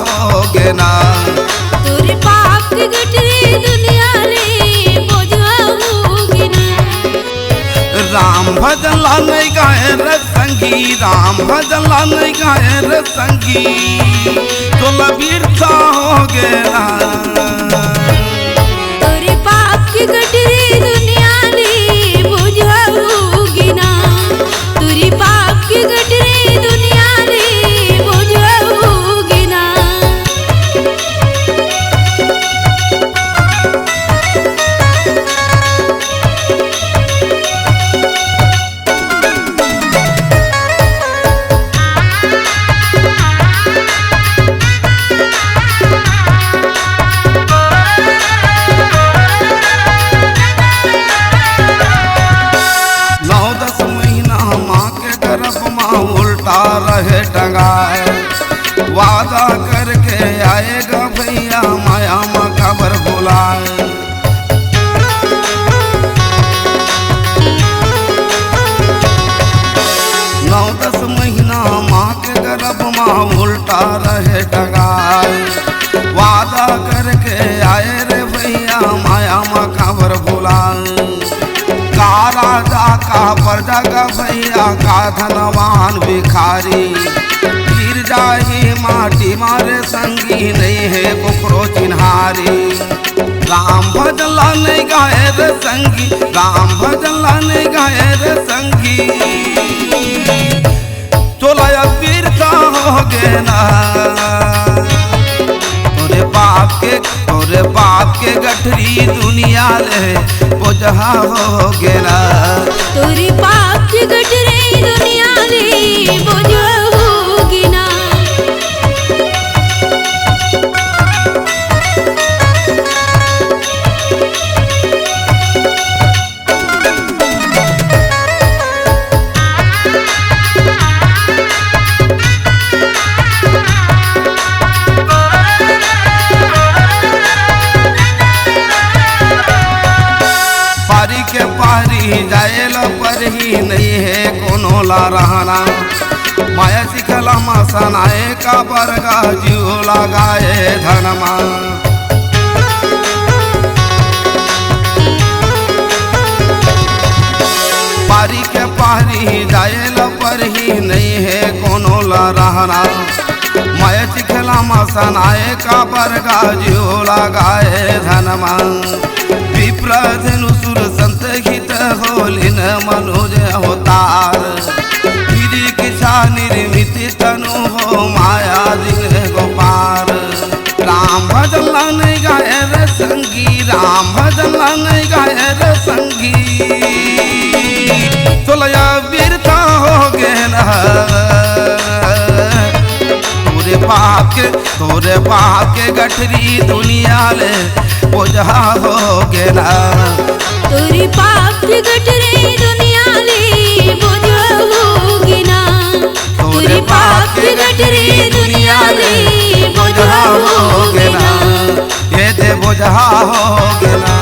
होगे ना। तोरे पाप की गठरी दुनिया रे बोझा होगी ना। राम भजन ला नहीं गाए रे संगी, राम भजन ला नहीं गाए रे संगी, तो लबीरता होगे ना। तोरे पाप की गठरी दुनिया रे बोझा होगी ना। तोरे पाप की गठरी दुनिया रे बोझा होगी ना। उल्टा रहे टंगाए, वादा करके आएगा भैया माया माँ खबर बुलाए। 9-10 महीना माँ के गर्भ माँ उल्टा रहे टंगाए, वादा करके आए रे भैया माया माँ खबर बुलाए। का राजा का प्रजा का भैया का धनवान भिखारी, गिर जाही माटी मारे संगी नहीं है कुकरो चिन्हारी। राम भजन ला नहीं गाए रे संगी, राम भजन ला नहीं गाए रे संगी, चोला वीरता होगे ना। तोरे बाप के गठरी दुनिया ले बोझा होगे ना। तोरे पाप की गठरी दुनिया रे बोझा होगी ना। जाएल पर ही नहीं है कोनो ला रहना, माया सिखला मसनाए का बरगा जीव लगाए धनमा। पारी के पारी जाएल पर ही नहीं है कोनो ला रहना, माया सिखला मसनाए का बरगा जीव लगाए धनमा। विप्रधनु सुर संत हित होलिन मनोज अवतार, गिरी किछा निर्मित तनु हो माया दिन गोपार। राम भजन ला नहीं गाए रे संगी, राम भजन ला नहीं गाए रे संगी, चोलया वीरता होगे ना। तोरे बाप के गठरी दुनिया ले बोझा होगे ना। तोरे पाप की गठरी दुनिया ले बोझा होगी ना। तोरे पाप की गठरी दुनिया ले बोझा होगे ना। ये दे बोझा होगे ना।